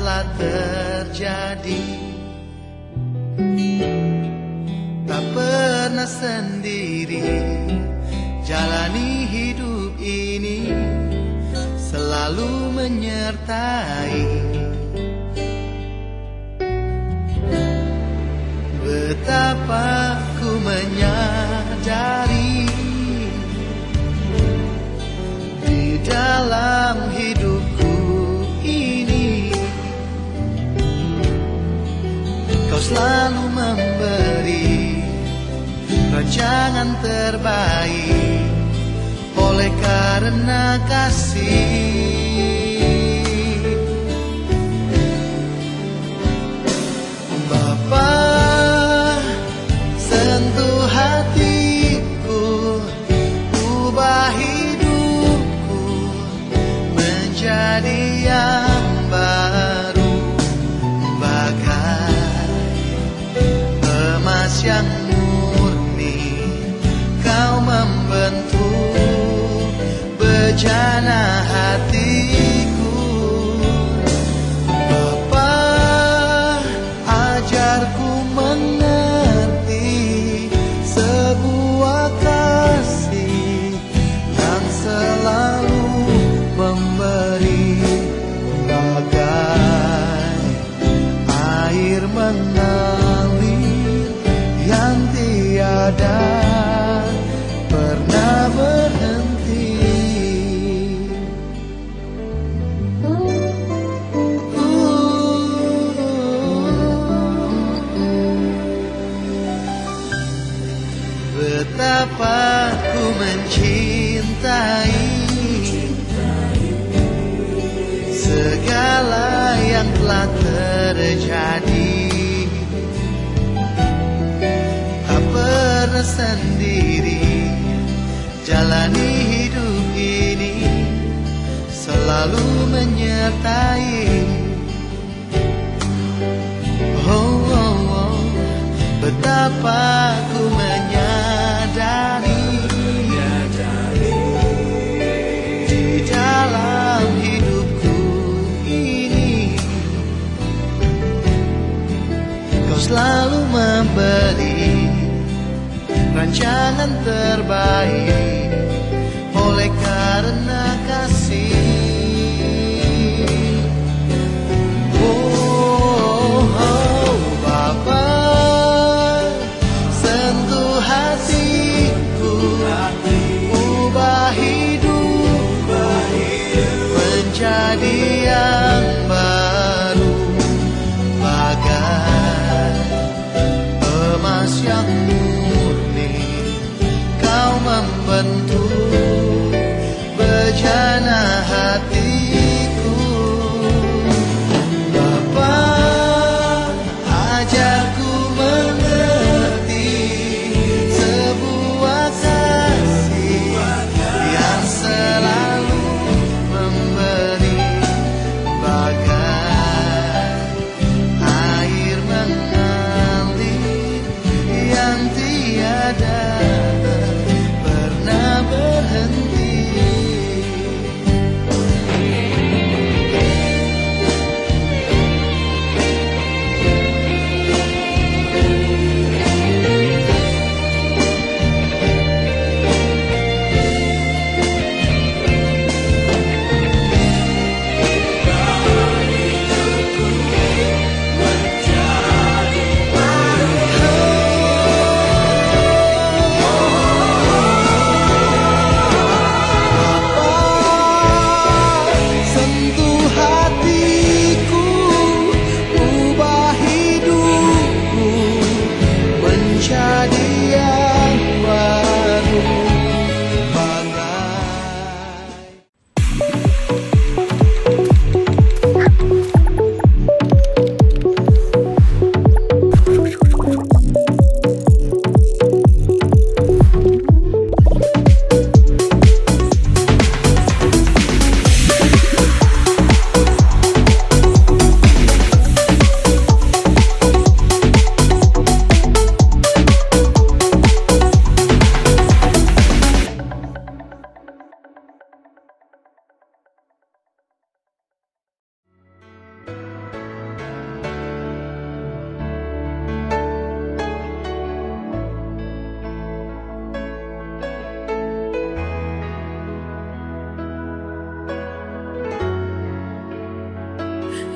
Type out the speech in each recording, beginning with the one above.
telah terjadi. Tak pernah sendiri jalani hidup ini, selalu menyertai. Betapa ku menyadari di dalam hidupku ini, kau selalu memberi rancangan terbaik oleh karena kasih. Bapa, sentuh hatiku, ubah hidupku menjadi yang baru, bagai emas yang murni. Kau membentuk bejana hatiku. Bapa, ajarku mengerti sebuah kasih yang selalu memberi, bagai air mengalir yang tiada pernah berhenti. Betapa ku mencintai segala yang telah terjadi. Tak pernah sendiri jalani hidup ini, selalu menyertai. Oh, oh, oh, betapa ku menyadari di dalam hidupku ini, kau selalu memberi rancangan terbaik oleh karena kasih. Oh, oh, Bapa, sentuh hatiku, ubah hidup menjadi yang baru, bagai emas yang murni. Kau membentuk bejana hatiku. Bapa, ajarku mengerti sebuah kasih yang selalu memberi, bagai air mengalir yang tiada pernah berhenti.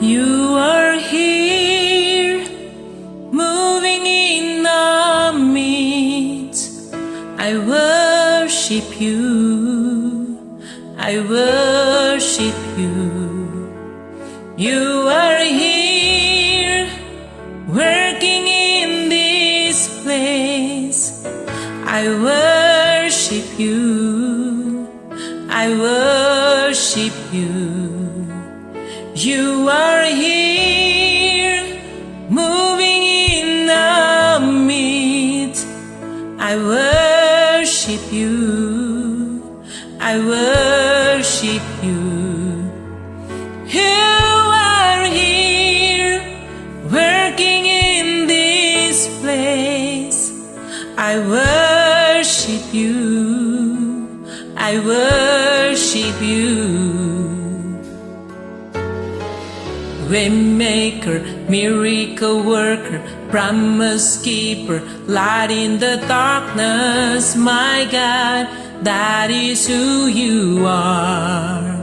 You are here, moving in our midst. I worship you, I worship you. You are here, working in this place. I worship you, I worship you. You are here, moving in our midst. I worship you, I worship you. You are here, working in this place. I worship you, I worship you. Waymaker, miracle worker, promise keeper, light in the darkness, my God, that is who you are.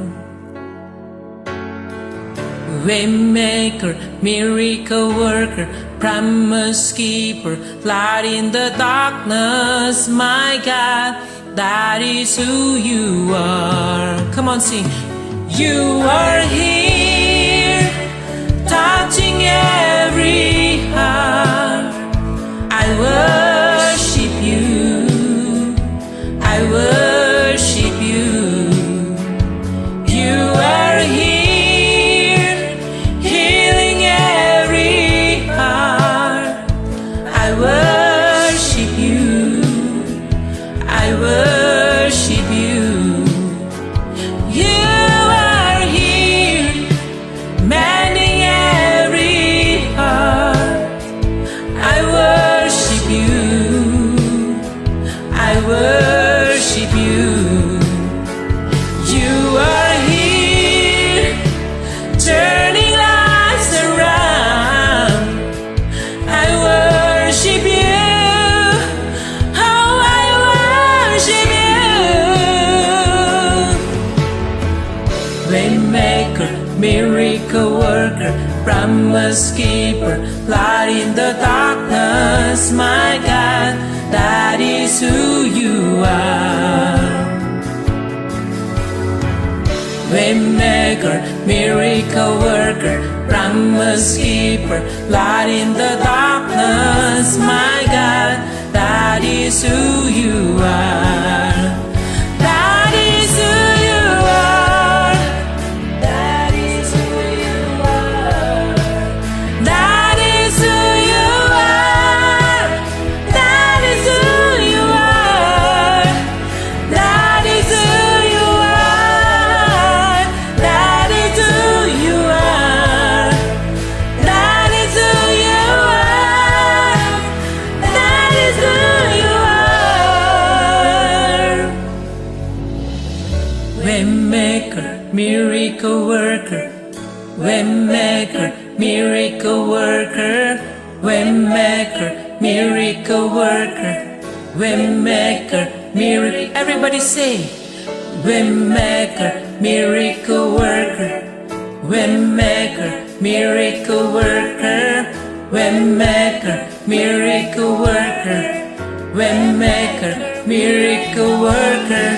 Waymaker, miracle worker, promise keeper, light in the darkness, my God, that is who you are. Come on, sing. You are here, touching every heart. I worship you, I worship you. You are here, healing every heart. I worship you, I worship you. You are here, mending every heart. I worship you, I worship you. You are here, turning lives around. I worship you, oh I worship you. Waymaker, miracle worker, promise keeper, light in the darkness, my God, that is who you are. Waymaker, miracle worker, promise keeper, light in the darkness, my God, that is who you are. That is who you are. That is who you are. That is who you are. That is who you are. That is who you are. That is who you are. That is who you are. That is who you are. Waymaker, miracle worker, Waymaker, miracle worker, Waymaker, miracle worker, Waymaker, miracle. Everybody say, Waymaker, miracle worker, Waymaker, miracle worker, Waymaker, miracle worker, Waymaker, miracle worker.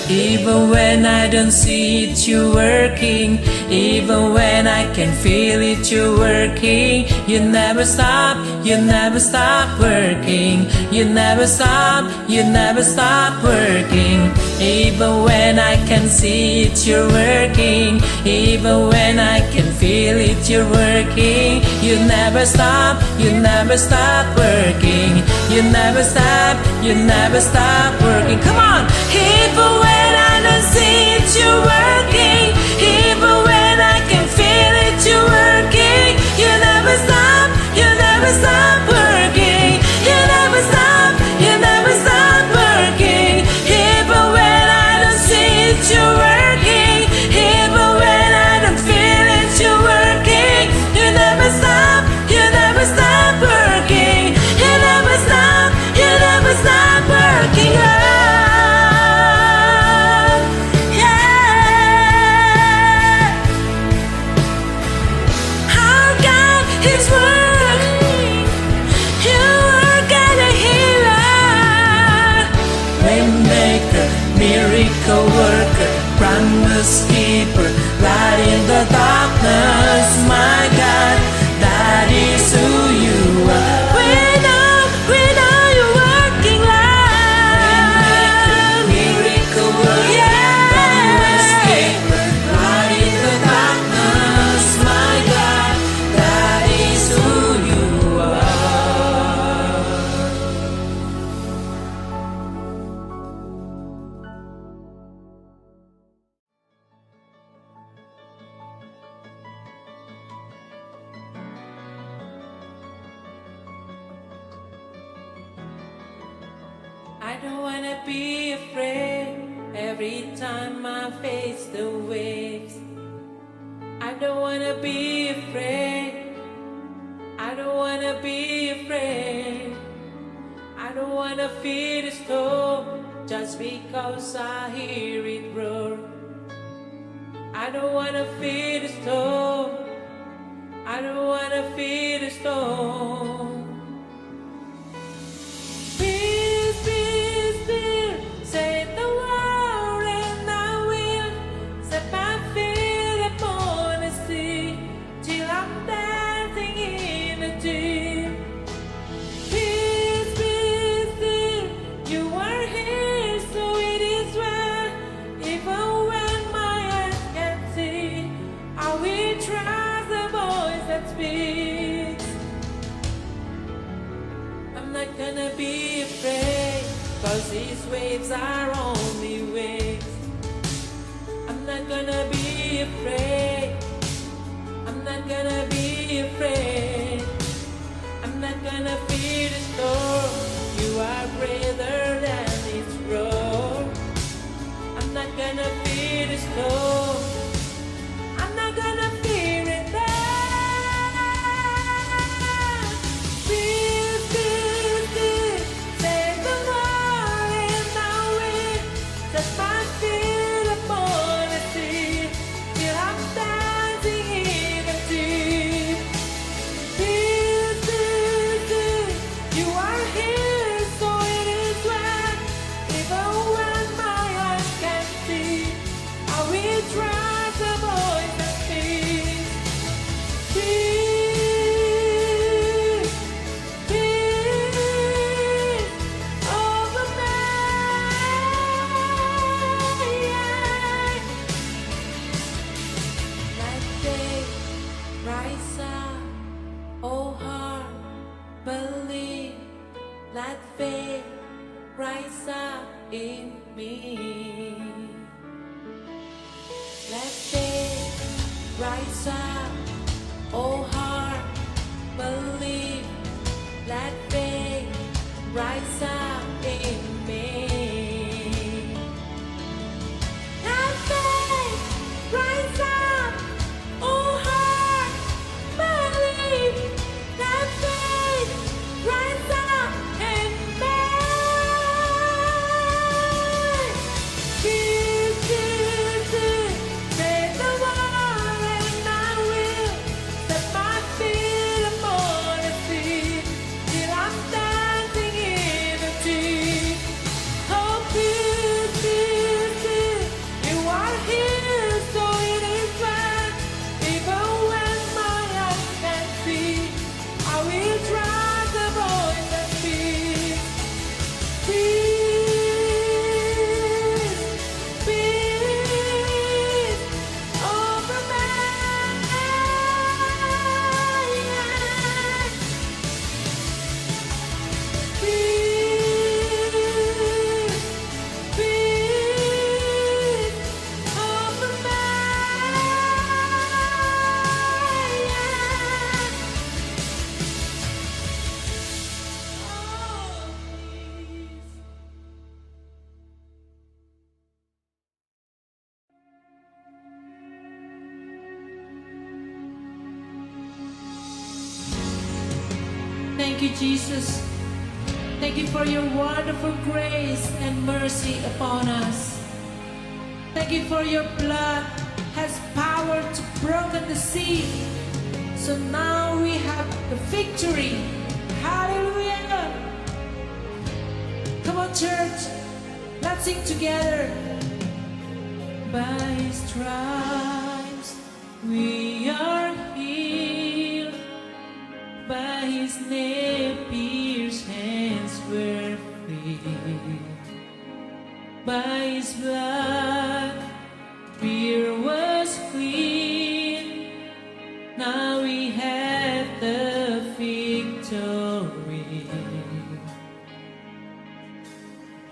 Even when I don't see it, you're working. Even when I can feel it, you're working. You never stop, you never stop working. You never stop, you never stop working. Even when I can see it, you're working. Even when I can feel it, you're working. You never stop, you never stop working. You never stop, you never stop working. Come on! Even when I don't see it, you're working. Even when I can feel it, you're working. You never stop, you never stop working. You never stop, you never stop working. Even when I don't see it, you're working. Even when I don't feel it, you're working. You never stop, you never stop working. You never stop, you never stop working. I don't wanna be afraid every time I face the waves. I don't wanna be afraid. I don't wanna be afraid. I don't wanna fear the storm just because I hear it roar. I don't wanna fear the storm. I don't wanna fear the storm. Peace, peace, peace, say the word and I will set my feet upon the sea till I'm dancing in the deep. Peace, peace, peace, you are here, so it is well. Even when my eyes can't see, I will trust the voice that speaks. I'm not gonna be afraid, cause these waves are only waves. I'm not gonna be afraid. I'm not gonna be afraid. I'm not gonna fear the storm. You are greater than its roar. I'm not gonna fear the storm. I'm not gonna fear it now. Peace, peace, peace, say the word and I will set my feet upon the sea till I'm dancing in the deep. Peace, peace, peace, you are here, so it is well. Even when my eyes can't see, I will trust the voice that speaks. Peace, peace, over me. Like day, rise up, oh heart, believe. Let faith rise up in me. Let faith rise up, oh heart, believe. Let faith rise up in me. Let faith rise up, oh heart, believe. Let faith rise up in me. Peace, peace, peace, say the word and I will set my feet upon the sea till I'm dancing in the deep. Oh, peace, peace, peace, you are here, so it is well. Even when my eyes can't see, I will trust the voice that speaks. Peace, peace, over me. Peace, peace, over me. Oh, peace. Thank you, Jesus. Thank you for your wonderful grace and mercy upon us. Thank you for your blood has power to broken the sea. So now we have the victory. Hallelujah. Come on, church. Let's sing together. By His stripes we are healed. By His nail-pierced hands we're free. By His blood fear was clean. Now we have the victory.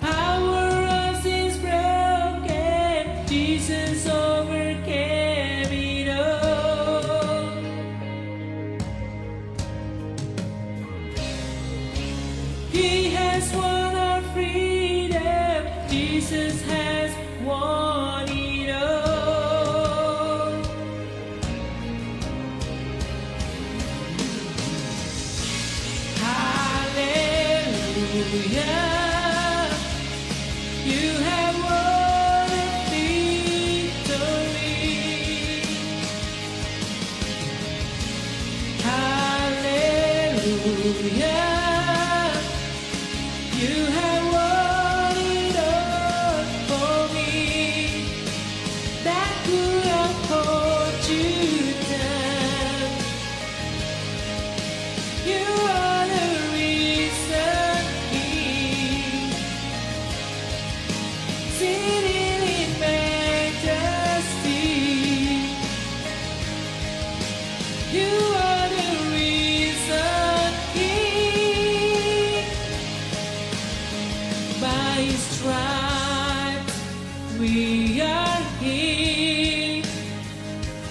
Power of sin's broken, Jesus overcame it all. He has won our freedom. You have won it all for me. That could have hold you down. You are the reason King, sitting in majesty. You are the reason King. By His stripes we are healed.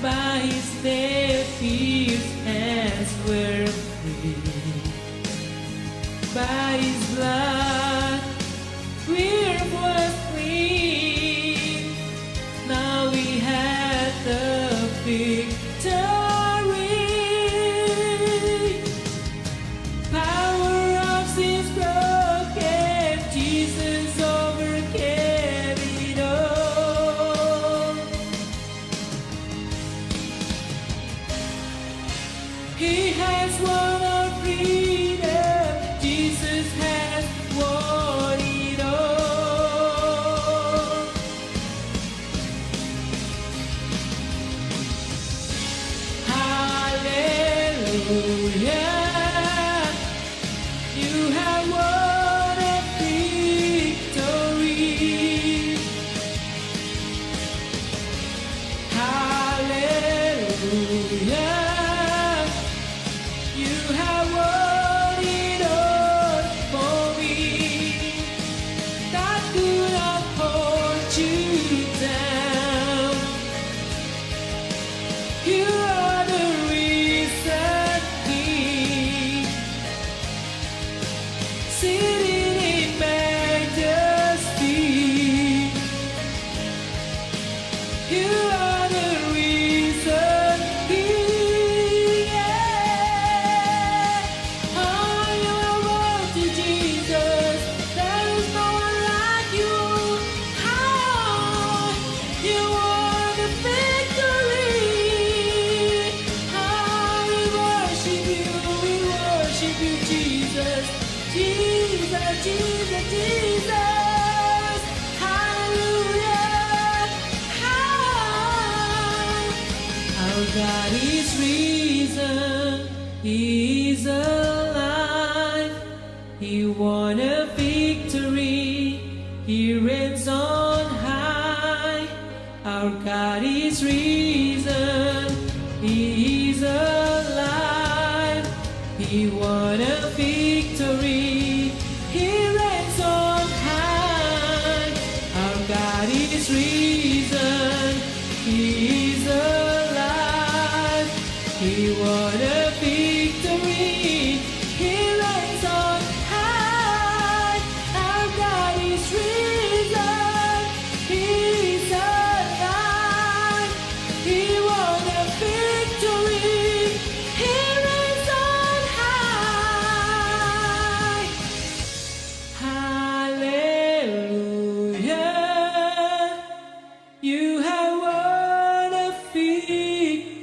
By His death His hands were free. By His blood we're washed clean. Now we have the victory. Power of sin's broken, Jesus overcame it all. He has won our freedom. Jesus has won it all. Hallelujah. You have won a victory. Hallelujah. You have won it all for me. That could have hold you down. You are the reason King, sitting in majesty. You are the reason King. Yeah. Oh, you are worthy, Jesus. There is no one like you. Oh, you are the victory. Oh, we worship you, Jesus. Jesus, Jesus, Jesus. Hallelujah. Our God is risen, He is alive. He won a victory, He reigns on high. Our God is risen, He is alive. He won a victory, He reigns on high. Our God is risen, He is alive. He won a victory, He reigns on high. Our God is risen, He is alive. He won a victory, He reigns on high. Hallelujah. You have won a victory.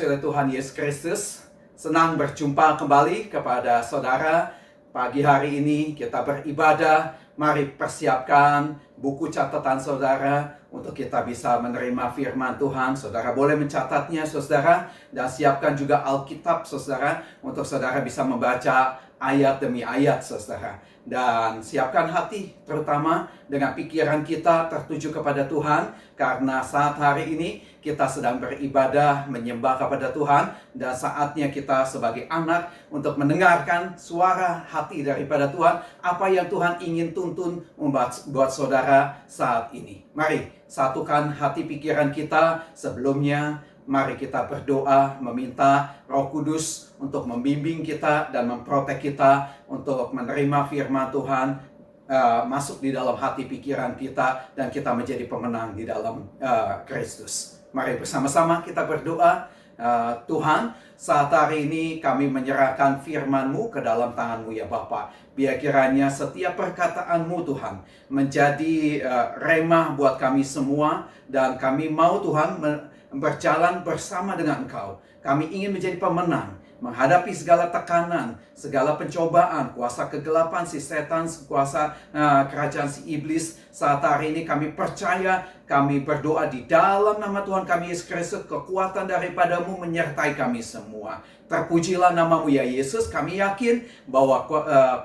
dikasihi oleh Tuhan Yesus Kristus, senang berjumpa kembali kepada saudara. Pagi hari ini kita beribadah. Mari persiapkan buku catatan saudara untuk kita bisa menerima firman Tuhan. Saudara boleh mencatatnya saudara, dan siapkan juga Alkitab saudara untuk saudara bisa membaca ayat demi ayat saudara. Dan siapkan hati terutama dengan pikiran kita tertuju kepada Tuhan, karena saat hari ini kita sedang beribadah menyembah kepada Tuhan, dan saatnya kita sebagai anak untuk mendengarkan suara hati daripada Tuhan, apa yang Tuhan ingin tuntun buat saudara saat ini. Mari satukan hati pikiran kita. Sebelumnya mari kita berdoa meminta Roh Kudus untuk membimbing kita dan memprotek kita untuk menerima firman Tuhan masuk di dalam hati pikiran kita, dan kita menjadi pemenang di dalam Kristus. Mari bersama-sama kita berdoa. Tuhan, saat hari ini kami menyerahkan firman-Mu ke dalam tangan-Mu ya Bapa. Biar kiranya setiap perkataan-Mu Tuhan menjadi remah buat kami semua, dan kami mau Tuhan berjalan bersama dengan Engkau. Kami ingin menjadi pemenang menghadapi segala tekanan, segala pencobaan, kuasa kegelapan si setan, kuasa kerajaan si iblis. Saat hari ini kami percaya, kami berdoa di dalam nama Tuhan kami Yesus Kristus, kekuatan daripada-Mu menyertai kami semua. Terpujilah nama-Mu ya Yesus. Kami yakin bahwa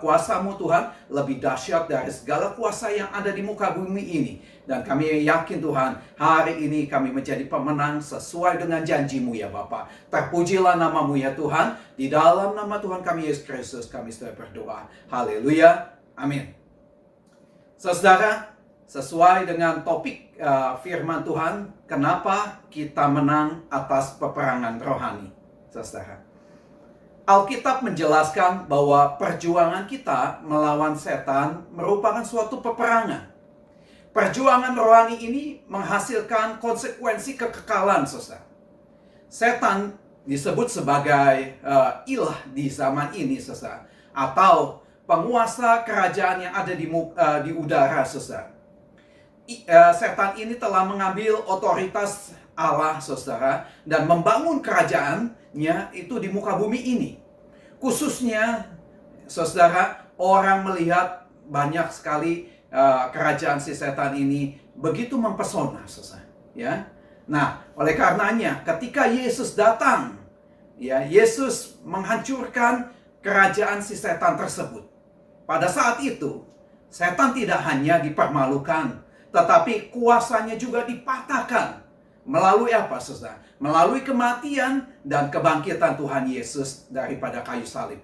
kuasa-Mu Tuhan lebih dahsyat dari segala kuasa yang ada di muka bumi ini. Dan kami yakin Tuhan, hari ini kami menjadi pemenang sesuai dengan janji-Mu ya Bapa. Terpujilah nama-Mu ya Tuhan. Di dalam nama Tuhan kami Yesus Kristus kami sudah berdoa. Haleluya. Amin. Saudara, sesuai dengan topik firman Tuhan, kenapa kita menang atas peperangan rohani? Saudara, Alkitab menjelaskan bahwa perjuangan kita melawan setan merupakan suatu peperangan. Perjuangan rohani ini menghasilkan konsekuensi kekekalan, saudara. Setan disebut sebagai ilah di zaman ini, saudara, atau penguasa kerajaan yang ada di udara, saudara. Setan ini telah mengambil otoritas Allah, saudara, dan membangun kerajaannya itu di muka bumi ini. Khususnya, saudara, orang melihat banyak sekali kerajaan si setan ini begitu mempesona, saudara. Ya, nah, oleh karenanya, ketika Yesus datang, ya, Yesus menghancurkan kerajaan si setan tersebut. Pada saat itu, setan tidak hanya dipermalukan, tetapi kuasanya juga dipatahkan. Melalui apa, saudara? Melalui kematian dan kebangkitan Tuhan Yesus daripada kayu salib.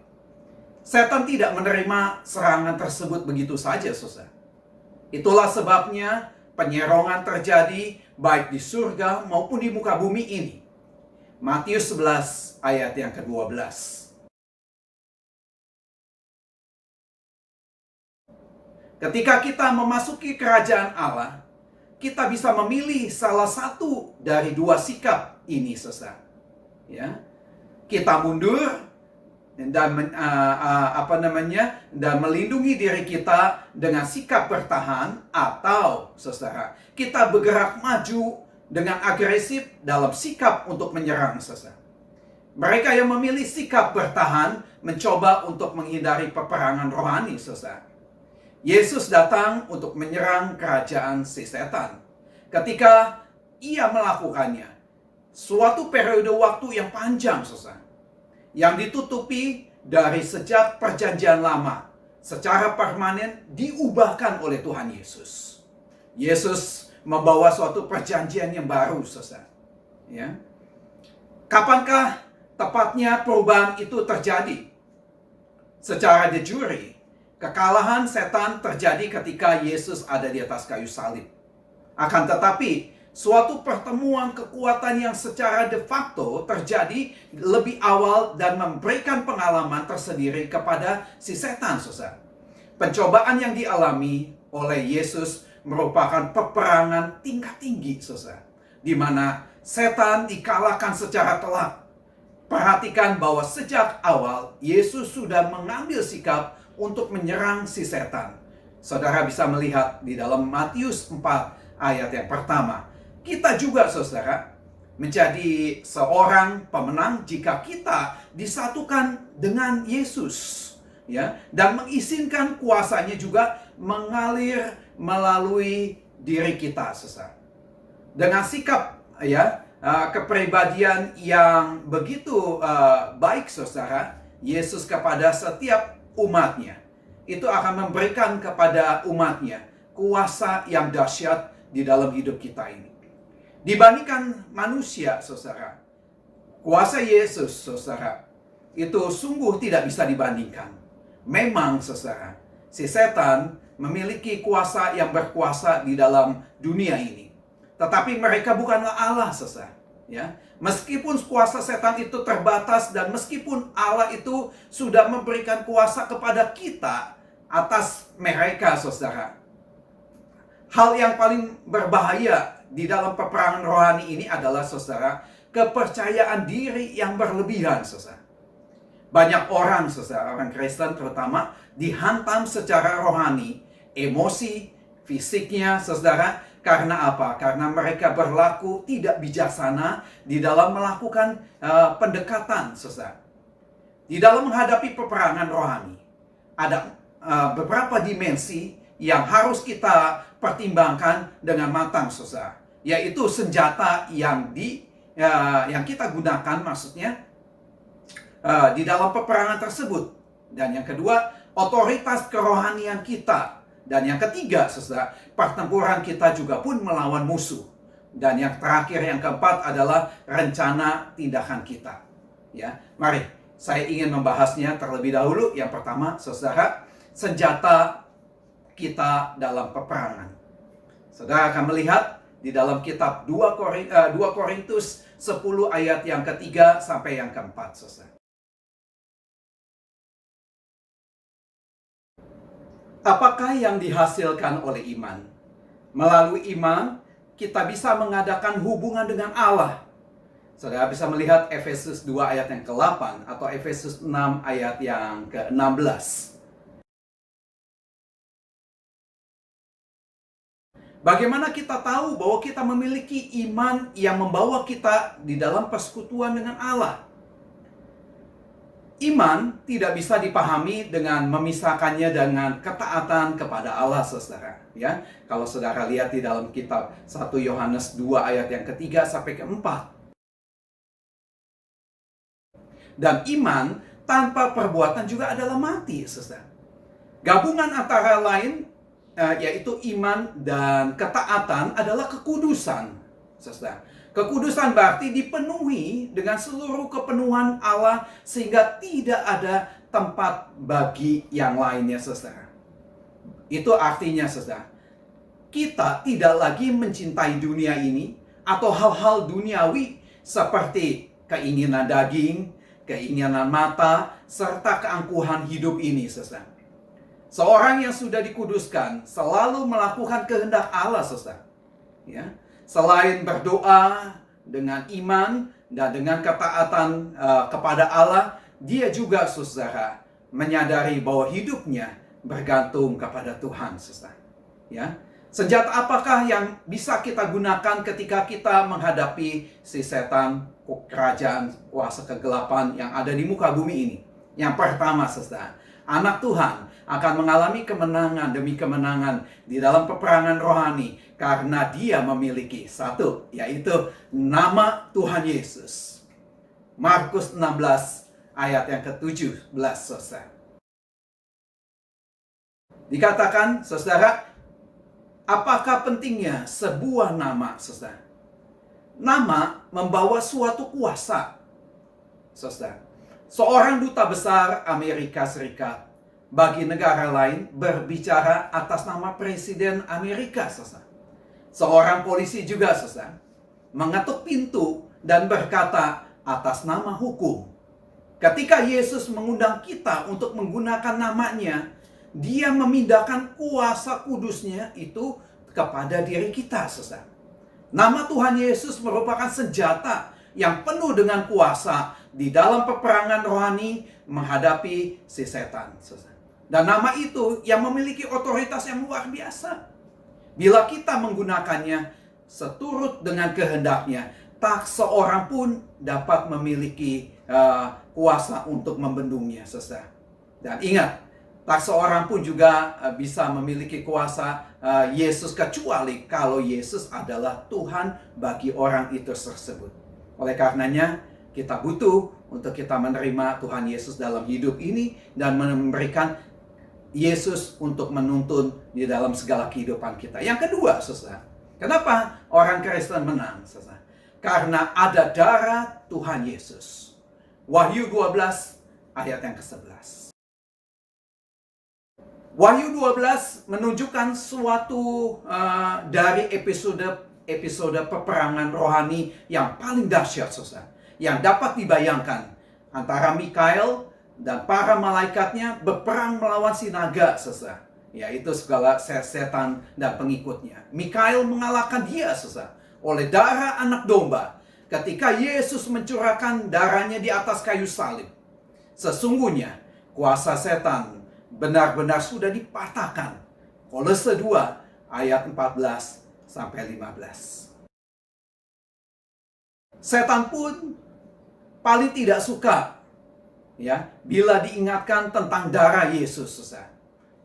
Setan tidak menerima serangan tersebut begitu saja, saudara. Itulah sebabnya penyerongan terjadi baik di surga maupun di muka bumi ini. Matius 11 ayat yang ke-12. Ketika kita memasuki kerajaan Allah, kita bisa memilih salah satu dari dua sikap ini, saudara. Ya, kita mundur dan dan melindungi diri kita dengan sikap bertahan, atau saudara, kita bergerak maju dengan agresif dalam sikap untuk menyerang, saudara. Mereka yang memilih sikap bertahan mencoba untuk menghindari peperangan rohani, saudara. Yesus datang untuk menyerang kerajaan si setan. Ketika ia melakukannya, suatu periode waktu yang panjang, saudara, yang ditutupi dari sejak perjanjian lama, secara permanen diubahkan oleh Tuhan Yesus. Yesus membawa suatu perjanjian yang baru, saudara. Ya. Kapankah tepatnya perubahan itu terjadi? Secara de jure, kekalahan setan terjadi ketika Yesus ada di atas kayu salib. Akan tetapi, suatu pertemuan kekuatan yang secara de facto terjadi lebih awal dan memberikan pengalaman tersendiri kepada si setan, saudara. Pencobaan yang dialami oleh Yesus merupakan peperangan tingkat tinggi, saudara, di mana setan dikalahkan secara telak. Perhatikan bahwa sejak awal Yesus sudah mengambil sikap untuk menyerang si setan. Saudara bisa melihat di dalam Matius 4 ayat yang pertama. Kita juga, saudara, menjadi seorang pemenang jika kita disatukan dengan Yesus, ya, dan mengizinkan kuasanya juga mengalir melalui diri kita, saudara. Dengan sikap, ya, kepribadian yang begitu baik, saudara, Yesus kepada setiap umatnya itu akan memberikan kepada umatnya kuasa yang dahsyat di dalam hidup kita ini. Dibandingkan manusia, saudara, kuasa Yesus, saudara, itu sungguh tidak bisa dibandingkan. Memang, saudara, si setan memiliki kuasa yang berkuasa di dalam dunia ini. Tetapi mereka bukanlah Allah, saudara. Ya, meskipun kuasa setan itu terbatas dan meskipun Allah itu sudah memberikan kuasa kepada kita atas mereka, saudara. Hal yang paling berbahaya di dalam peperangan rohani ini adalah, saudara, kepercayaan diri yang berlebihan, saudara. Banyak orang, saudara, orang Kristen terutama, dihantam secara rohani, emosi, fisiknya, saudara. Karena apa? Karena mereka berlaku tidak bijaksana di dalam melakukan pendekatan, saudara. Di dalam menghadapi peperangan rohani, ada beberapa dimensi yang harus kita pertimbangkan dengan matang, saudara. Yaitu senjata yang kita gunakan, maksudnya di dalam peperangan tersebut. Dan yang kedua, otoritas kerohanian kita. Dan yang ketiga, saudara, pertempuran kita juga pun melawan musuh. Dan yang terakhir, yang keempat adalah rencana tindakan kita. Ya, mari saya ingin membahasnya terlebih dahulu. Yang pertama, saudara, senjata kita dalam peperangan. Saudara akan melihat di dalam kitab 2 Korintus 10 ayat yang ketiga sampai yang keempat, saudara. Apakah yang dihasilkan oleh iman? Melalui iman, kita bisa mengadakan hubungan dengan Allah. Saudara bisa melihat Efesus 2 ayat yang ke-8 atau Efesus 6 ayat yang ke-16. Bagaimana kita tahu bahwa kita memiliki iman yang membawa kita di dalam persekutuan dengan Allah? Iman tidak bisa dipahami dengan memisahkannya dengan ketaatan kepada Allah, saudara. Ya, kalau saudara lihat di dalam kitab 1 Yohanes 2 ayat yang ketiga sampai keempat. Dan iman tanpa perbuatan juga adalah mati, saudara. Gabungan antara lain yaitu iman dan ketaatan adalah kekudusan, saudara. Kekudusan berarti dipenuhi dengan seluruh kepenuhan Allah sehingga tidak ada tempat bagi yang lainnya, saudara. Itu artinya, saudara, kita tidak lagi mencintai dunia ini atau hal-hal duniawi seperti keinginan daging, keinginan mata, serta keangkuhan hidup ini, saudara. Seorang yang sudah dikuduskan selalu melakukan kehendak Allah, saudara. Ya. Selain berdoa dengan iman dan dengan ketaatan kepada Allah, dia juga, saudara, menyadari bahwa hidupnya bergantung kepada Tuhan, saudara. Ya. Senjata apakah yang bisa kita gunakan ketika kita menghadapi si setan, kerajaan, kuasa kegelapan yang ada di muka bumi ini? Yang pertama, saudara, anak Tuhan akan mengalami kemenangan demi kemenangan di dalam peperangan rohani karena dia memiliki satu, yaitu nama Tuhan Yesus. Markus 16 ayat yang ke-17, saudara. Dikatakan, saudara, apakah pentingnya sebuah nama, saudara? Nama membawa suatu kuasa, saudara. Seorang duta besar Amerika Serikat bagi negara lain berbicara atas nama Presiden Amerika, saudara. Seorang polisi juga, saudara, mengetuk pintu dan berkata atas nama hukum. Ketika Yesus mengundang kita untuk menggunakan namanya, dia memindahkan kuasa kudusnya itu kepada diri kita, saudara. Nama Tuhan Yesus merupakan senjata yang penuh dengan kuasa di dalam peperangan rohani menghadapi si setan, saudara. Dan nama itu yang memiliki otoritas yang luar biasa. Bila kita menggunakannya seturut dengan kehendaknya, tak seorang pun dapat memiliki kuasa untuk membendungnya, saudara. Dan ingat, tak seorang pun juga bisa memiliki kuasa Yesus kecuali kalau Yesus adalah Tuhan bagi orang itu tersebut. Oleh karenanya, kita butuh untuk kita menerima Tuhan Yesus dalam hidup ini dan memberikan Yesus untuk menuntun di dalam segala kehidupan kita. Yang kedua, saudara, kenapa orang Kristen menang, saudara? Karena ada darah Tuhan Yesus. Wahyu 12 ayat yang ke-11. Wahyu 12 menunjukkan suatu dari episode peperangan rohani yang paling dahsyat, saudara. Yang dapat dibayangkan antara Mikael dan para malaikatnya berperang melawan si naga, saudara. Yaitu segala setan dan pengikutnya. Mikael mengalahkan dia, saudara, oleh darah anak domba ketika Yesus mencurahkan darahnya di atas kayu salib. Sesungguhnya kuasa setan benar-benar sudah dipatahkan. Kolose 2 ayat 14 sampai 15. Setan pun paling tidak suka bila diingatkan tentang darah Yesus, saudara.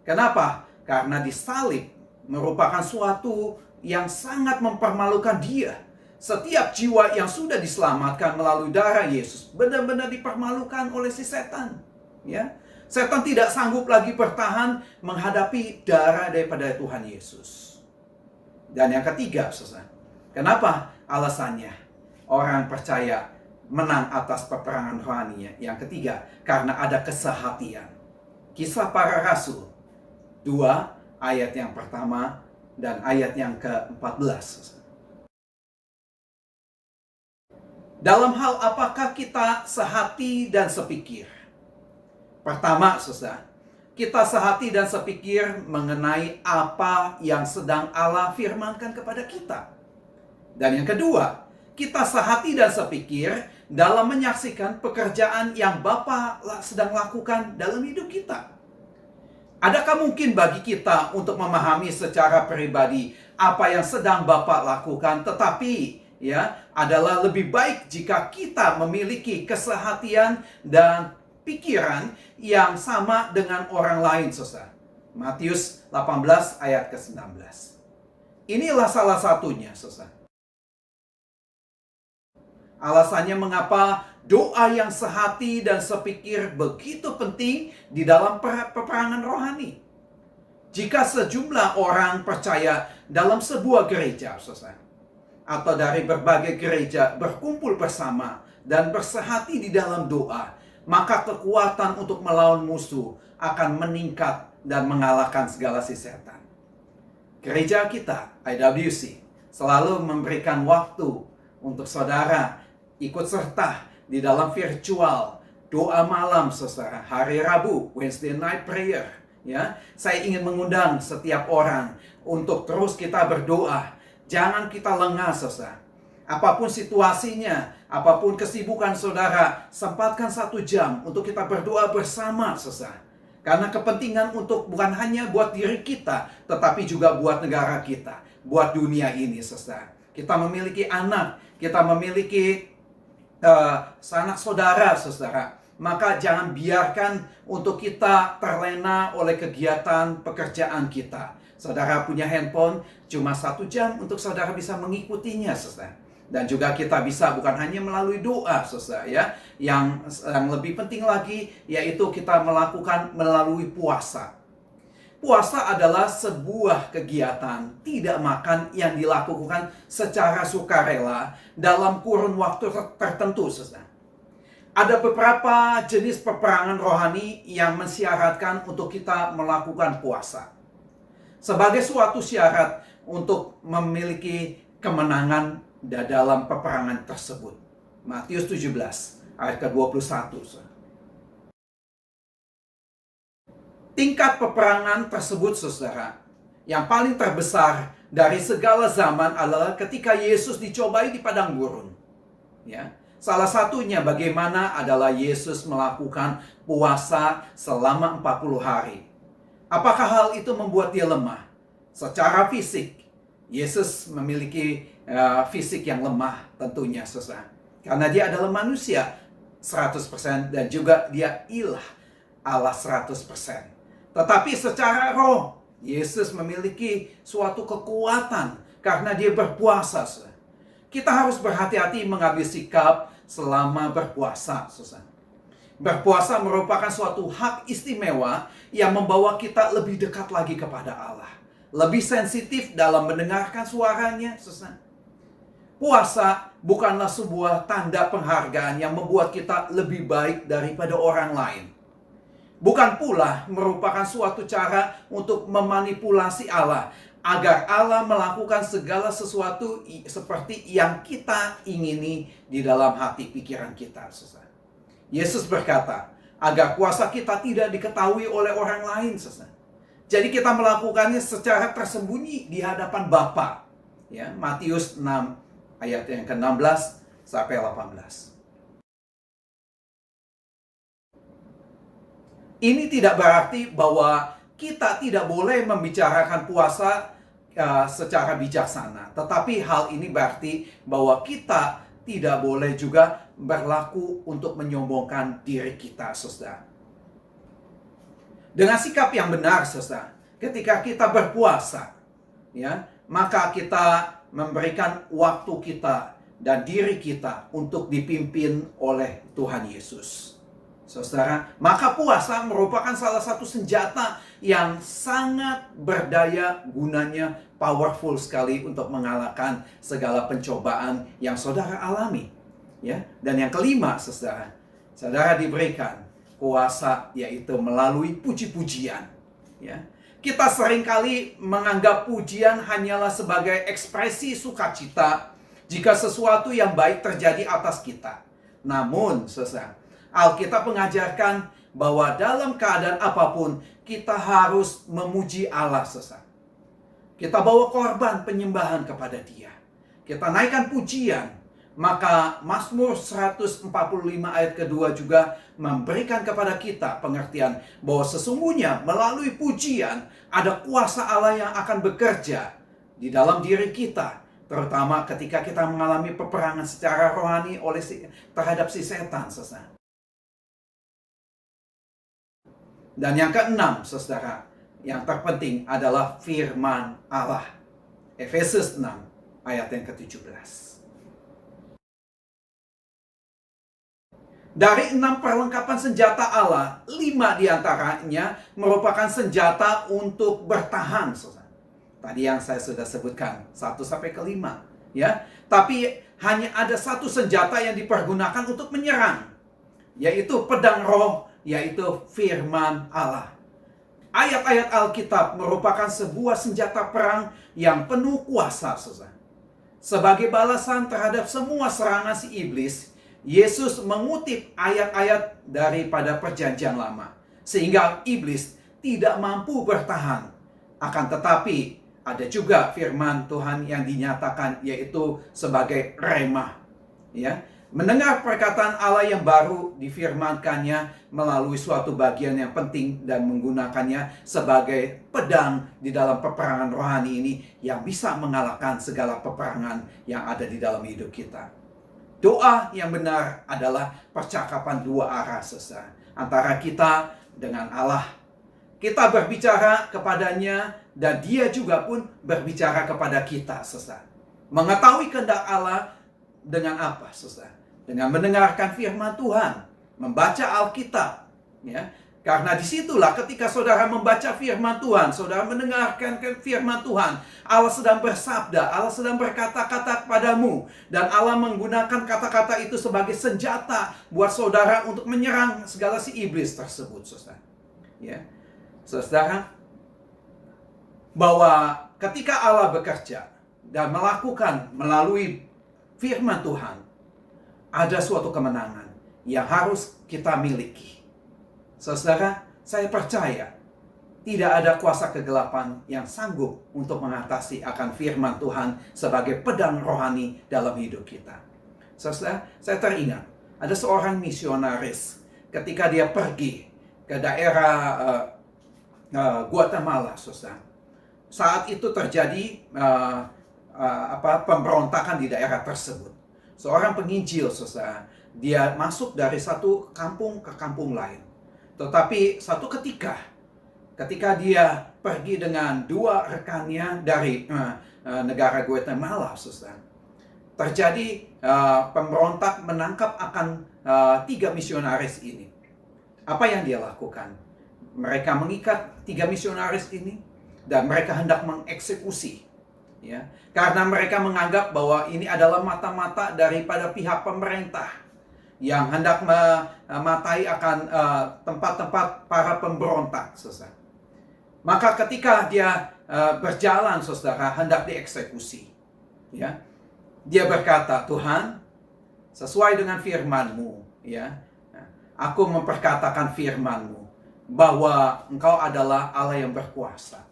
Kenapa? Karena disalib merupakan suatu yang sangat mempermalukan dia. Setiap jiwa yang sudah diselamatkan melalui darah Yesus benar-benar dipermalukan oleh si setan. Setan tidak sanggup lagi bertahan menghadapi darah daripada Tuhan Yesus. Dan yang ketiga, saudara, kenapa alasannya orang percaya menang atas peperangan rohaninya? Yang ketiga, karena ada kesehatian. Kisah Para Rasul 2 ayat yang pertama dan ayat yang ke-14. Dalam hal apakah kita sehati dan sepikir? Pertama, saudara, kita sehati dan sepikir mengenai apa yang sedang Allah firmankan kepada kita. Dan yang kedua, kita sehati dan sepikir dalam menyaksikan pekerjaan yang Bapa sedang lakukan dalam hidup kita. Adakah mungkin bagi kita untuk memahami secara pribadi apa yang sedang Bapa lakukan, tetapi adalah lebih baik jika kita memiliki kesehatian dan pikiran yang sama dengan orang lain, saudara. Matius 18 ayat ke-19. Inilah salah satunya, saudara. Alasannya mengapa doa yang sehati dan sepikir begitu penting di dalam peperangan rohani. Jika sejumlah orang percaya dalam sebuah gereja, saudara, atau dari berbagai gereja berkumpul bersama dan bersehati di dalam doa, maka kekuatan untuk melawan musuh akan meningkat dan mengalahkan segala si setan. Gereja kita, IWC, selalu memberikan waktu untuk saudara ikut serta di dalam virtual doa malam, saudara, hari Rabu, Wednesday night prayer. Saya ingin mengundang setiap orang untuk terus kita berdoa. Jangan kita lengah, saudara. Apapun situasinya, apapun kesibukan saudara, sempatkan 1 jam untuk kita berdoa bersama, saudara. Karena kepentingan untuk bukan hanya buat diri kita, tetapi juga buat negara kita, buat dunia ini, saudara. Kita memiliki anak, kita memiliki sanak saudara, saudara. Maka jangan biarkan untuk kita terlena oleh kegiatan pekerjaan kita. Saudara punya handphone, cuma 1 jam untuk saudara bisa mengikutinya, saudara. Dan juga kita bisa bukan hanya melalui doa, saudara, yang lebih penting lagi yaitu kita melakukan melalui puasa. Puasa adalah sebuah kegiatan tidak makan yang dilakukan secara sukarela dalam kurun waktu tertentu, saudara. Ada beberapa jenis peperangan rohani yang mensyaratkan untuk kita melakukan puasa sebagai suatu syarat untuk memiliki kemenangan dalam peperangan tersebut. Matius 17 ayat ke-21. Tingkat peperangan tersebut, saudara, yang paling terbesar dari segala zaman adalah ketika Yesus dicobai di padang gurun. Salah satunya bagaimana adalah Yesus melakukan puasa selama 40 hari. Apakah hal itu membuat dia lemah? Secara fisik, Yesus memiliki fisik yang lemah tentunya, saudara. Karena dia adalah manusia 100% dan juga dia ilah Allah 100%. Tetapi secara roh, Yesus memiliki suatu kekuatan karena dia berpuasa, saudara. Kita harus berhati-hati mengambil sikap selama berpuasa, saudara. Berpuasa merupakan suatu hak istimewa yang membawa kita lebih dekat lagi kepada Allah. Lebih sensitif dalam mendengarkan suaranya, saudara. Puasa bukanlah sebuah tanda penghargaan yang membuat kita lebih baik daripada orang lain. Bukan pula merupakan suatu cara untuk memanipulasi Allah agar Allah melakukan segala sesuatu seperti yang kita ingini di dalam hati pikiran kita, saudara. Yesus berkata, agar puasa kita tidak diketahui oleh orang lain, saudara. Jadi kita melakukannya secara tersembunyi di hadapan Bapa. Ya, Matius 6 ayat yang ke-16 sampai 18. Ini tidak berarti bahwa kita tidak boleh membicarakan puasa secara bijaksana. Tetapi hal ini berarti bahwa kita tidak boleh juga berlaku untuk menyombongkan diri kita, saudara. Dengan sikap yang benar, saudara, ketika kita berpuasa, ya, maka kita memberikan waktu kita dan diri kita untuk dipimpin oleh Tuhan Yesus. Saudara, maka puasa merupakan salah satu senjata yang sangat berdaya gunanya, powerful sekali untuk mengalahkan segala pencobaan yang saudara alami. Ya, dan yang kelima, saudara, saudara diberikan kuasa yaitu melalui puji-pujian. Ya, kita seringkali menganggap pujian hanyalah sebagai ekspresi sukacita jika sesuatu yang baik terjadi atas kita. Namun, saudara, Alkitab mengajarkan bahwa dalam keadaan apapun kita harus memuji Allah, saudara. Kita bawa korban penyembahan kepada Dia. Kita naikkan pujian. Maka Mazmur 145 ayat kedua juga memberikan kepada kita pengertian bahwa sesungguhnya melalui pujian ada kuasa Allah yang akan bekerja di dalam diri kita. Terutama ketika kita mengalami peperangan secara rohani terhadap si setan, saudara. Dan yang keenam, saudara, yang terpenting adalah firman Allah. Efesus 6 ayat yang ke-17. Dari 6 perlengkapan senjata Allah, 5 diantaranya merupakan senjata untuk bertahan, saudara. Tadi yang saya sudah sebutkan, 1 sampai ke 5. Ya. Tapi hanya ada satu senjata yang dipergunakan untuk menyerang, yaitu pedang roh, yaitu firman Allah. Ayat-ayat Alkitab merupakan sebuah senjata perang yang penuh kuasa, saudara. Sebagai balasan terhadap semua serangan si iblis, Yesus mengutip ayat-ayat daripada Perjanjian Lama, sehingga iblis tidak mampu bertahan. Akan tetapi, ada juga firman Tuhan yang dinyatakan, yaitu sebagai rema. Ya, mendengar perkataan Allah yang baru difirmankannya melalui suatu bagian yang penting dan menggunakannya sebagai pedang di dalam peperangan rohani ini yang bisa mengalahkan segala peperangan yang ada di dalam hidup kita. Doa yang benar adalah percakapan dua arah, saudara, antara kita dengan Allah. Kita berbicara kepadanya dan Dia juga pun berbicara kepada kita, saudara. Mengetahui kehendak Allah dengan apa, saudara? Dengan mendengarkan firman Tuhan, membaca Alkitab, ya. Karena disitulah ketika saudara membaca firman Tuhan, saudara mendengarkan firman Tuhan, Allah sedang bersabda, Allah sedang berkata-kata kepadamu, dan Allah menggunakan kata-kata itu sebagai senjata buat saudara untuk menyerang segala si iblis tersebut, saudara. Ya, saudara, bahwa ketika Allah bekerja dan melakukan melalui firman Tuhan, ada suatu kemenangan yang harus kita miliki. Saudara, saya percaya tidak ada kuasa kegelapan yang sanggup untuk mengatasi akan firman Tuhan sebagai pedang rohani dalam hidup kita. Saudara, saya teringat ada seorang misionaris ketika dia pergi ke daerah Guatemala, saudara. Saat itu terjadi pemberontakan di daerah tersebut. Seorang penginjil, saudara, dia masuk dari satu kampung ke kampung lain. Tetapi satu ketika dia pergi dengan dua rekannya dari negara Guatemala, saudara, terjadi pemberontak menangkap akan 3 misionaris ini. Apa yang dia lakukan? Mereka mengikat 3 misionaris ini dan mereka hendak mengeksekusi. Ya, karena mereka menganggap bahwa ini adalah mata-mata daripada pihak pemerintah yang hendak mematai akan tempat-tempat para pemberontak, saudara. Maka ketika dia berjalan, saudara, hendak dieksekusi, ya, dia berkata, Tuhan, sesuai dengan firman-Mu, ya, aku memperkatakan firman-Mu bahwa Engkau adalah Allah yang berkuasa.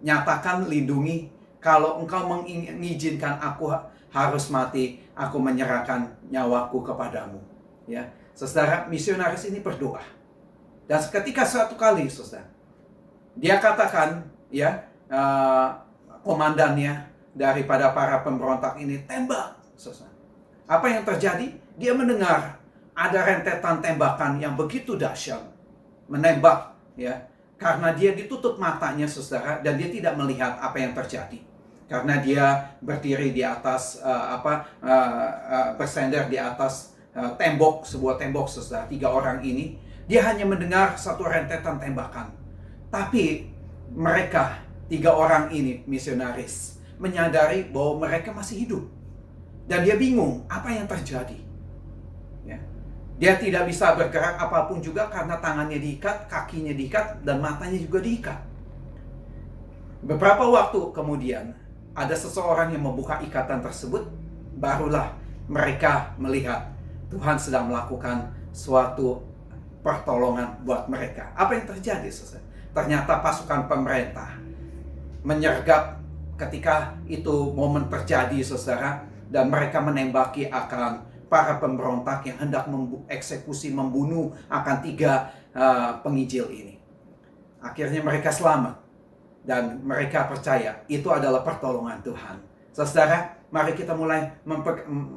Nyatakan, lindungi. Kalau Engkau mengizinkan aku harus mati, aku menyerahkan nyawaku kepadamu. Ya, saudara, misionaris ini berdoa. Dan ketika suatu kali, saudara, dia katakan, ya, komandannya daripada para pemberontak ini tembak, saudara. Apa yang terjadi? Dia mendengar ada rentetan tembakan yang begitu dahsyat, menembak, ya, karena dia ditutup matanya, saudara, dan dia tidak melihat apa yang terjadi. Karena dia berdiri di atas bersender di atas tembok, sebuah tembok, saudara. 3 orang ini, dia hanya mendengar satu rentetan tembakan. Tapi mereka 3 orang ini, misionaris, menyadari bahwa mereka masih hidup. Dan dia bingung apa yang terjadi. Ya. Dia tidak bisa bergerak apapun juga karena tangannya diikat, kakinya diikat, dan matanya juga diikat. Beberapa waktu kemudian, ada seseorang yang membuka ikatan tersebut, barulah mereka melihat Tuhan sedang melakukan suatu pertolongan buat mereka. Apa yang terjadi, saudara? Ternyata pasukan pemerintah menyergap ketika itu momen terjadi, saudara, dan mereka menembaki akan para pemberontak yang hendak mengeksekusi, membunuh akan 3 penginjil ini. Akhirnya mereka selamat. Dan mereka percaya itu adalah pertolongan Tuhan. Saudara, mari kita mulai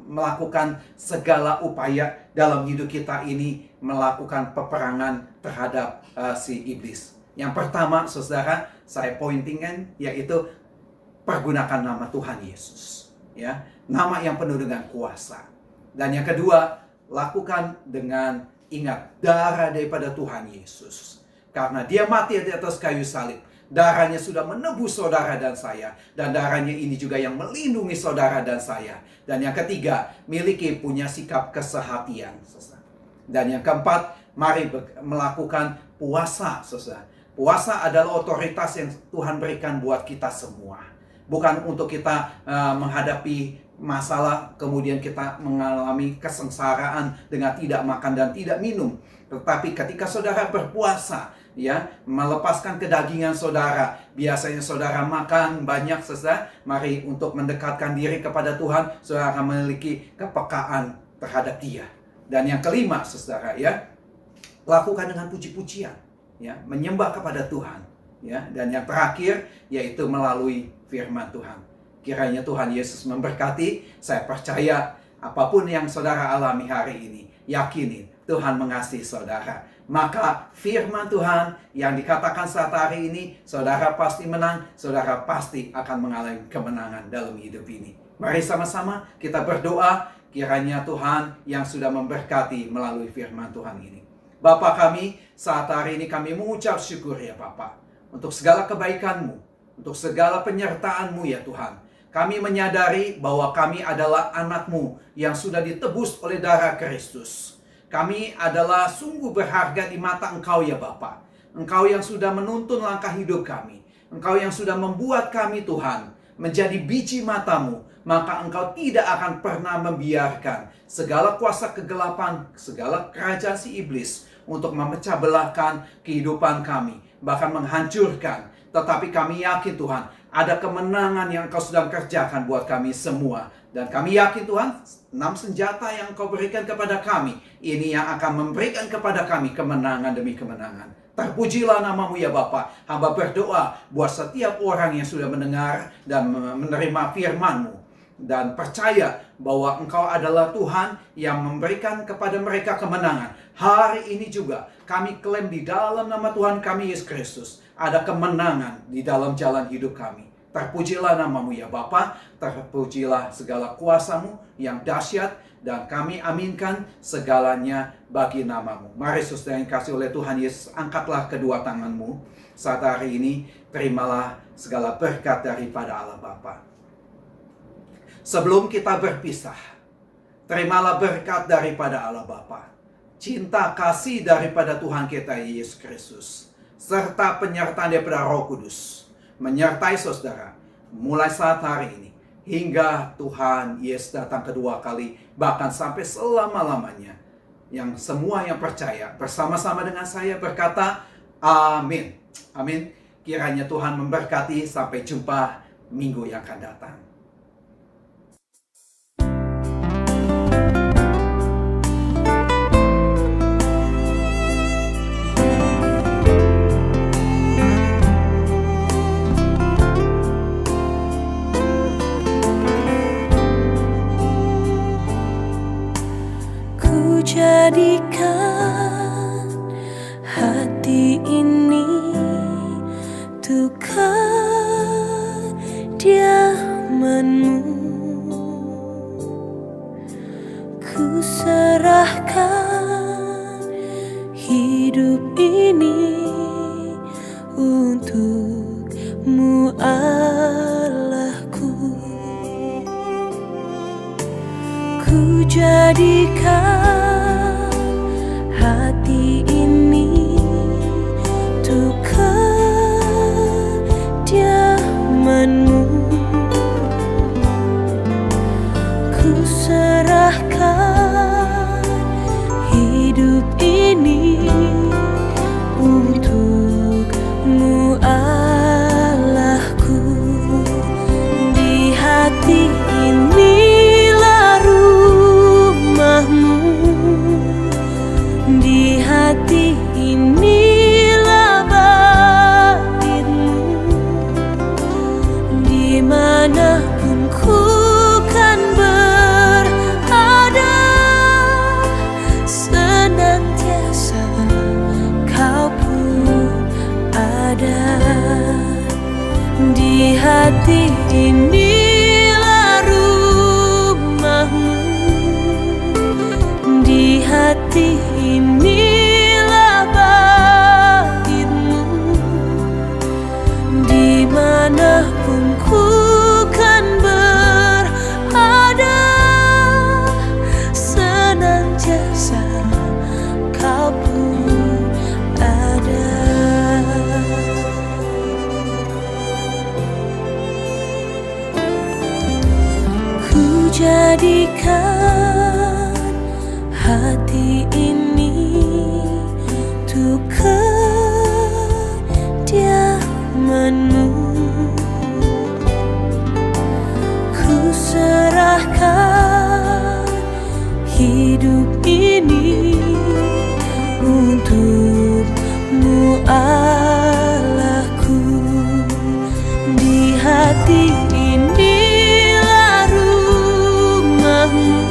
melakukan segala upaya dalam hidup kita ini, melakukan peperangan terhadap si iblis. Yang pertama, saudara, saya pointingkan, yaitu pergunakan nama Tuhan Yesus, ya, nama yang penuh dengan kuasa. Dan yang kedua, lakukan dengan ingat darah daripada Tuhan Yesus, karena Dia mati di atas kayu salib. Darahnya sudah menebus saudara dan saya. Dan darahnya ini juga yang melindungi saudara dan saya. Dan yang ketiga, punya sikap kesehatian, saudara. Dan yang keempat, mari melakukan puasa, saudara. Puasa adalah otoritas yang Tuhan berikan buat kita semua. Bukan untuk kita menghadapi masalah, kemudian kita mengalami kesengsaraan dengan tidak makan dan tidak minum. Tetapi ketika saudara berpuasa, ya, melepaskan kedagingan saudara. Biasanya saudara makan banyak, saudara. Mari untuk mendekatkan diri kepada Tuhan, saudara akan memiliki kepekaan terhadap Dia. Dan yang kelima, saudara, ya, lakukan dengan puji-pujian, ya, menyembah kepada Tuhan, ya. Dan yang terakhir yaitu melalui firman Tuhan. Kiranya Tuhan Yesus memberkati. Saya percaya apapun yang saudara alami hari ini, yakini Tuhan mengasihi saudara. Maka firman Tuhan yang dikatakan saat hari ini, saudara pasti menang, saudara pasti akan mengalami kemenangan dalam hidup ini. Mari sama-sama kita berdoa, kiranya Tuhan yang sudah memberkati melalui firman Tuhan ini. Bapa kami, saat hari ini kami mengucap syukur ya Bapa, untuk segala kebaikan-Mu, untuk segala penyertaan-Mu ya Tuhan. Kami menyadari bahwa kami adalah anak-Mu yang sudah ditebus oleh darah Kristus. Kami adalah sungguh berharga di mata Engkau ya Bapa. Engkau yang sudah menuntun langkah hidup kami. Engkau yang sudah membuat kami Tuhan menjadi biji mata-Mu. Maka Engkau tidak akan pernah membiarkan segala kuasa kegelapan, segala kerajaan si iblis untuk memecah belahkan kehidupan kami, bahkan menghancurkan. Tetapi kami yakin Tuhan, ada kemenangan yang Engkau sedang kerjakan buat kami semua. Dan kami yakin Tuhan, 6 senjata yang Engkau berikan kepada kami, ini yang akan memberikan kepada kami kemenangan demi kemenangan. Terpujilah namamu ya Bapa. Hamba berdoa buat setiap orang yang sudah mendengar dan menerima firman-Mu, dan percaya bahwa Engkau adalah Tuhan yang memberikan kepada mereka kemenangan. Hari ini juga kami klaim di dalam nama Tuhan kami Yesus Kristus, ada kemenangan di dalam jalan hidup kami. Terpujilah namamu ya Bapa, terpujilah segala kuasa-Mu yang dahsyat, dan kami aminkan segalanya bagi namamu. Mari saudara yang kasih oleh Tuhan Yesus, angkatlah kedua tanganmu saat hari ini, terimalah segala berkat daripada Allah Bapa. Sebelum kita berpisah, terimalah berkat daripada Allah Bapa, cinta kasih daripada Tuhan kita Yesus Kristus, serta penyertaan daripada Roh Kudus menyertai saudara mulai saat hari ini hingga Tuhan Yesus datang kedua kali, bahkan sampai selama-lamanya. Yang semua yang percaya bersama-sama dengan saya berkata amin. Amin. Kiranya Tuhan memberkati. Sampai jumpa minggu yang akan datang. Jadikan hati ini untuk kediaman-Mu. Ku serahkan hidup ini untuk-Mu Allahku. Ku jadikan hati ini untuk kediaman-Mu. Ku serahkan hidup ini untuk-Mu Allahku. Di hati inilah rumah-Mu. Di hati inilah bait-Mu. Dimanapun ku kan berada, senantiasa Kau pun ada. Di hati inilah rumah-Mu. Di hati inilah bait-Mu. Dimanapun ku kan berada, senantiasa Kau pun ada. Ku jadikan hati ini untuk kediaman-Mu. Ku serahkan hidup ini untuk-Mu Allahku. Di hati inilah rumah-Mu.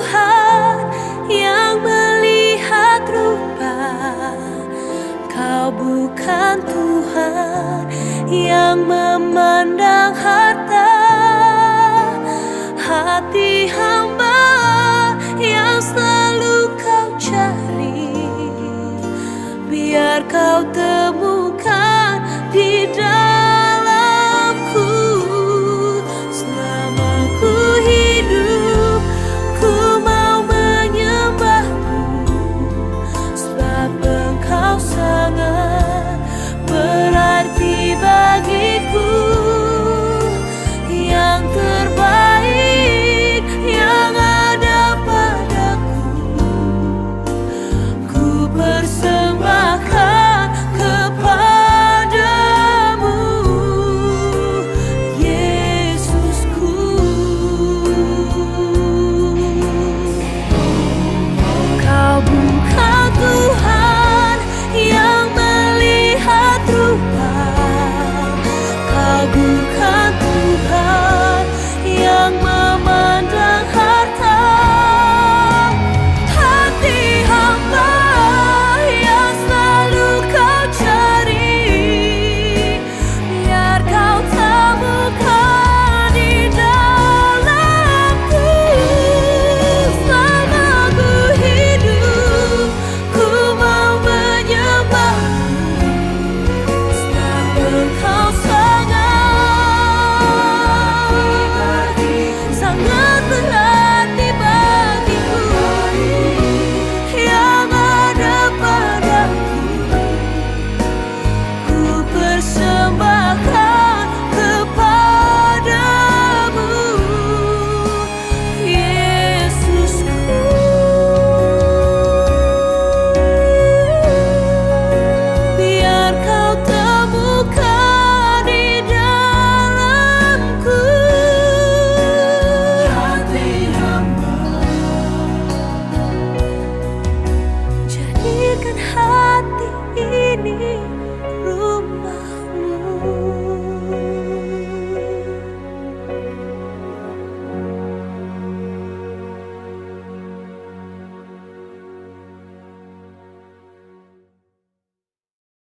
Tuhan yang melihat rupa. Kau bukan Tuhan yang memandang hati.